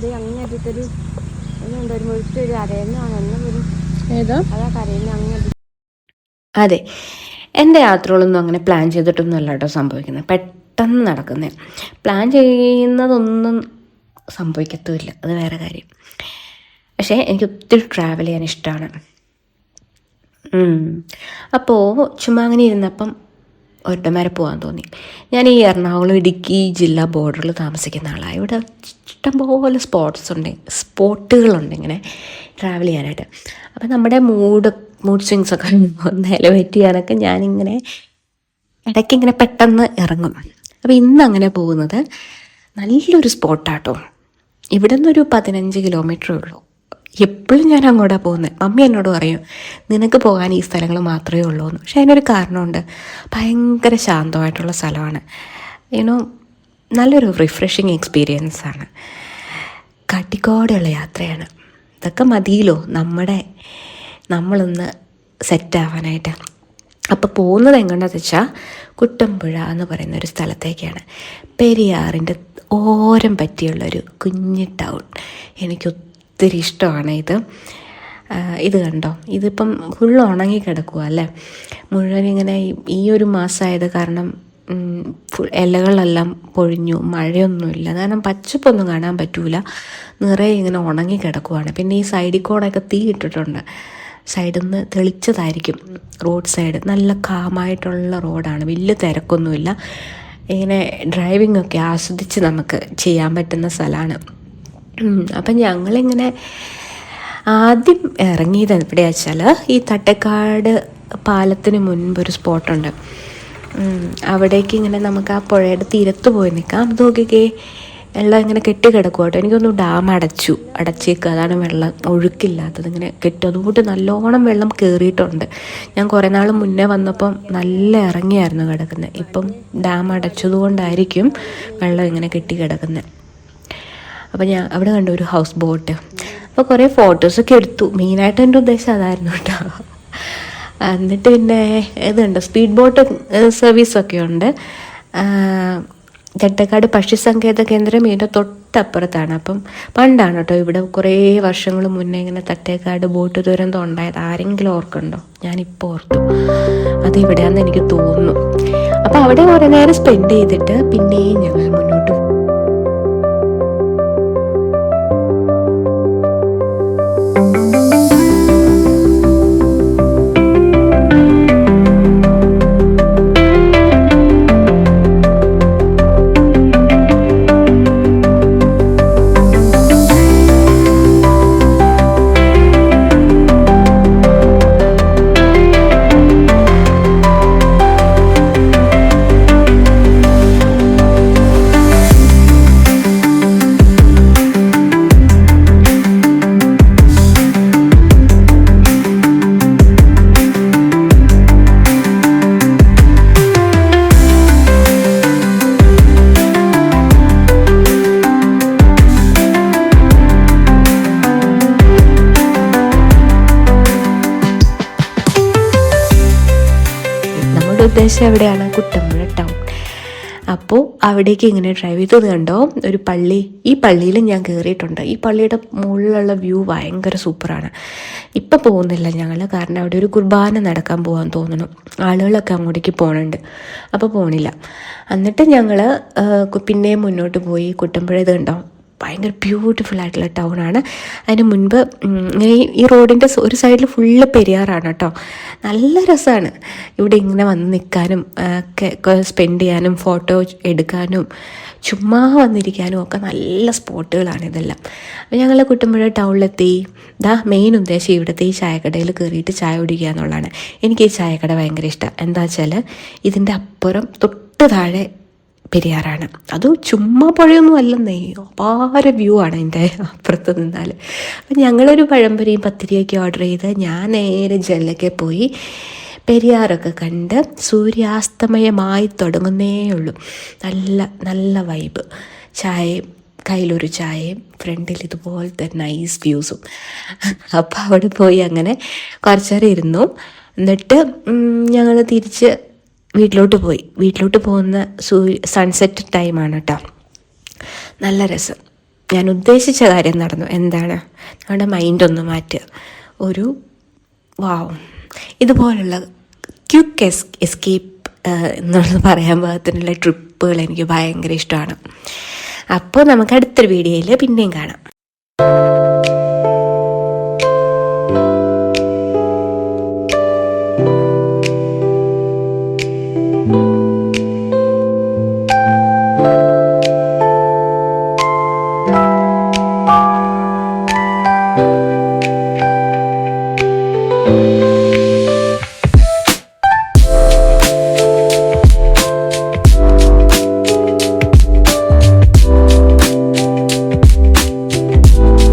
എന്ത് അങ്ങനെ അടിയിട്ടൊരു ഒന്നുണ്ട് ഒരു മുഴുത്തൊരു അരയെന്നാണ് എന്നും വരും. ഏതാ അതാ കരയുന്ന അങ്ങനെ. അതെ, എൻ്റെ യാത്രകളൊന്നും അങ്ങനെ പ്ലാൻ ചെയ്തിട്ടൊന്നും അല്ല കേട്ടോ സംഭവിക്കുന്നത്. പെട്ടെന്ന് നടക്കുന്നത്. പ്ലാൻ ചെയ്യുന്നതൊന്നും സംഭവിക്കത്തുമില്ല, അത് വേറെ കാര്യം. പക്ഷേ എനിക്ക് ഒത്തിരി ട്രാവൽ ചെയ്യാൻ ഇഷ്ടമാണ്. അപ്പോൾ ചുമ്മാ അങ്ങനെ ഇരുന്നപ്പം ഒരിടം വരെ പോകാൻ തോന്നി. ഞാൻ ഈ എറണാകുളം ഇടുക്കി ജില്ലാ ബോർഡറിൽ താമസിക്കുന്ന ആളാണ്. ഇവിടെ ഇഷ്ടംപോലെ സ്പോട്ടുകളുണ്ട് ഇങ്ങനെ ട്രാവൽ ചെയ്യാനായിട്ട്. അപ്പം നമ്മുടെ മൂഡ് സ്വിങ്സൊക്കെ ഒന്ന് എലവേറ്റ് ചെയ്യാനൊക്കെ ഞാനിങ്ങനെ ഇടയ്ക്കിങ്ങനെ പെട്ടെന്ന് ഇറങ്ങും. അപ്പോൾ ഇന്ന് അങ്ങനെ പോകുന്നത് നല്ലൊരു സ്പോട്ടാട്ടോ. ഇവിടെ നിന്നൊരു 15 കിലോമീറ്ററേ ഉള്ളൂ. എപ്പോഴും ഞാൻ അങ്ങോട്ടാണ് പോകുന്നത്. മമ്മി എന്നോട് പറയും നിനക്ക് പോകാൻ ഈ സ്ഥലങ്ങൾ മാത്രമേ ഉള്ളൂ എന്ന്. പക്ഷെ അതിനൊരു കാരണമുണ്ട്. ഭയങ്കര ശാന്തമായിട്ടുള്ള സ്ഥലമാണ്. നല്ലൊരു റിഫ്രഷിങ് എക്സ്പീരിയൻസാണ്. കാട്ടിക്കോടെയുള്ള യാത്രയാണ്. ഇതൊക്കെ മതിയല്ലോ നമ്മളൊന്ന് സെറ്റാവാനായിട്ട്. അപ്പോൾ പോകുന്നത് എങ്ങോട്ടാന്ന് വെച്ചാൽ കുട്ടമ്പുഴ എന്ന് പറയുന്നൊരു സ്ഥലത്തേക്കാണ്. പെരിയാറിൻ്റെ ഓരം പറ്റിയുള്ളൊരു കുഞ്ഞ് ടൗൺ. എനിക്ക് ഒത്തിരി ഇഷ്ടമാണ് ഇത് കണ്ടോ, ഇതിപ്പം ഫുൾ ഉണങ്ങി കിടക്കുക അല്ലേ, മുഴുവൻ ഇങ്ങനെ. ഈ ഒരു മാസമായത് കാരണം ഇലകളെല്ലാം പൊഴിഞ്ഞു, മഴയൊന്നുമില്ല, കാരണം പച്ചപ്പൊന്നും കാണാൻ പറ്റൂല, നിറയെ ഇങ്ങനെ ഉണങ്ങി കിടക്കുവാണ്. പിന്നെ ഈ സൈഡിൽ കൂടെയൊക്കെ തീ ഇട്ടിട്ടുണ്ട്. സൈഡിൽ നിന്ന് തെളിച്ചതായിരിക്കും റോഡ് സൈഡ്. നല്ല കാമായിട്ടുള്ള റോഡാണ്, വലിയ തിരക്കൊന്നുമില്ല. ഇങ്ങനെ ഡ്രൈവിംഗ് ഒക്കെ ആസ്വദിച്ച് നമുക്ക് ചെയ്യാൻ പറ്റുന്ന സ്ഥലമാണ്. അപ്പം ഞങ്ങളിങ്ങനെ ആദ്യം ഇറങ്ങിയത് എവിടെയാ വെച്ചാൽ ഈ തട്ടേക്കാട് പാലത്തിന് മുൻപൊരു സ്പോട്ടുണ്ട്. അവിടേക്ക് ഇങ്ങനെ നമുക്ക് ആ പുഴയുടെ തീരത്ത് പോയി നിൽക്കാം. അത് നോക്കിക്കേ, വെള്ളം ഇങ്ങനെ കെട്ടിക്കിടക്കും കേട്ടോ. എനിക്കൊന്ന് ഡാം അടച്ചേക്കുക, അതാണ് വെള്ളം ഒഴുക്കില്ലാത്തത്, ഇങ്ങനെ കെട്ടി. അതുകൊണ്ട് നല്ലോണം വെള്ളം കയറിയിട്ടുണ്ട്. ഞാൻ കുറേ നാൾ മുന്നേ വന്നപ്പം നല്ല ഇറങ്ങിയായിരുന്നു കിടക്കുന്നത്. ഇപ്പം ഡാം അടച്ചതുകൊണ്ടായിരിക്കും വെള്ളം ഇങ്ങനെ കെട്ടി കിടക്കുന്നത്. അപ്പോൾ ഞാൻ അവിടെ കണ്ടു ഒരു ഹൗസ് ബോട്ട്. അപ്പോൾ കുറേ ഫോട്ടോസൊക്കെ എടുത്തു. മെയിനായിട്ട് എൻ്റെ ഉദ്ദേശം അതായിരുന്നു കേട്ടോ. എന്നിട്ട് പിന്നെ ഇതുണ്ട്, സ്പീഡ് ബോട്ട് സർവീസൊക്കെ ഉണ്ട്. തട്ടേക്കാട് പക്ഷി സങ്കേത കേന്ദ്രം ഇതിൻ്റെ തൊട്ടപ്പുറത്താണ്. അപ്പം പണ്ടാണ് കേട്ടോ ഇവിടെ കുറേ വർഷങ്ങൾ മുന്നേ ഇങ്ങനെ തട്ടേക്കാട് ബോട്ട് ദുരന്തം ഉണ്ടായത്. ആരെങ്കിലും ഓർക്കുന്നുണ്ടോ? ഞാനിപ്പോൾ ഓർത്തു, അത് ഇവിടെയാണെന്ന് എനിക്ക് തോന്നുന്നു. അപ്പോൾ അവിടെ കുറേ നേരം സ്പെൻഡ് ചെയ്തിട്ട് പിന്നെയും ഞങ്ങൾ മുന്നോട്ട് പോകും. ഉദ്ദേശം എവിടെയാണ്? കുട്ടമ്പുഴ ടൗൺ. അപ്പോൾ അവിടേക്ക് ഇങ്ങനെ ഡ്രൈവ് ചെയ്തത് കണ്ടോ, ഒരു പള്ളി. ഈ പള്ളിയിൽ ഞാൻ കയറിയിട്ടുണ്ട്. ഈ പള്ളിയുടെ മുകളിലുള്ള വ്യൂ ഭയങ്കര സൂപ്പറാണ്. ഇപ്പം പോകുന്നില്ല ഞങ്ങൾ, കാരണം അവിടെ ഒരു കുർബാന നടക്കാൻ പോകാൻ തോന്നുന്നു. ആളുകളൊക്കെ അങ്ങോട്ടേക്ക് പോകുന്നുണ്ട്, അപ്പോൾ പോകണില്ല. എന്നിട്ട് ഞങ്ങൾ പിന്നെയും മുന്നോട്ട് പോയി. കുട്ടമ്പുഴ ഇത് കണ്ടോ, ഭയങ്കര ബ്യൂട്ടിഫുൾ ആയിട്ടുള്ള ടൗണാണ്. അതിന് മുൻപ് ഇങ്ങനെ ഈ റോഡിൻ്റെ ഒരു സൈഡിൽ ഫുള്ള് പെരിയാറാണ് കേട്ടോ. നല്ല രസമാണ് ഇവിടെ ഇങ്ങനെ വന്ന് നിൽക്കാനും ഒക്കെ, സ്പെൻഡ് ചെയ്യാനും ഫോട്ടോ എടുക്കാനും ചുമ്മാ വന്നിരിക്കാനും ഒക്കെ നല്ല സ്പോട്ടുകളാണ് ഇതെല്ലാം. അപ്പോൾ ഞങ്ങൾ കുട്ടമ്പുഴ ടൗണിലെത്തി. മെയിൻ ഉദ്ദേശം ഇവിടുത്തെ ഈ ചായക്കടയിൽ കയറിയിട്ട് ചായ കുടിക്കുക എന്നുള്ളതാണ്. എനിക്ക് ഈ ചായക്കട ഭയങ്കര ഇഷ്ടമാണ്. എന്താ വെച്ചാൽ ഇതിൻ്റെ അപ്പുറം തൊട്ട് താഴെ പെരിയാറാണ്. അത് ചുമ്മാ പുഴയൊന്നും അല്ലെന്നേ, അപാര വ്യൂ ആണ് അതിൻ്റെ അപ്പുറത്ത് നിന്നാൽ. അപ്പം ഞങ്ങളൊരു പഴംപൊരിയും പത്തിരിയൊക്കെ ഓർഡർ ചെയ്ത് ഞാൻ നേരെ ജനലൊക്കെ പോയി പെരിയാറൊക്കെ കണ്ട് സൂര്യാസ്തമയമായി തുടങ്ങുന്നേ ഉള്ളൂ. നല്ല നല്ല വൈബ്. ചായയും കയ്യിലൊരു ചായയും ഫ്രണ്ടിൽ ഇതുപോലത്തെ നൈസ് വ്യൂസും. അപ്പോൾ അവിടെ പോയി അങ്ങനെ കുറച്ച് നേരം ഇരുന്നു. എന്നിട്ട് ഞങ്ങൾ തിരിച്ച് വീട്ടിലോട്ട് പോകുന്ന സൺസെറ്റ് ടൈമാണ് കേട്ടോ. നല്ല രസം. ഞാൻ ഉദ്ദേശിച്ച കാര്യം നടന്നു. എന്താണ്? നമ്മുടെ മൈൻഡൊന്ന് മാറ്റുക. ഒരു വാവ്, ഇതുപോലുള്ള ക്വിക്ക് എസ്കേപ്പ് എന്നുള്ളത് പറയാൻ പാകത്തിനുള്ള ട്രിപ്പുകൾ എനിക്ക് ഭയങ്കര ഇഷ്ടമാണ്. അപ്പോൾ നമുക്ക് അടുത്തൊരു വീഡിയോയിൽ പിന്നെയും കാണാം.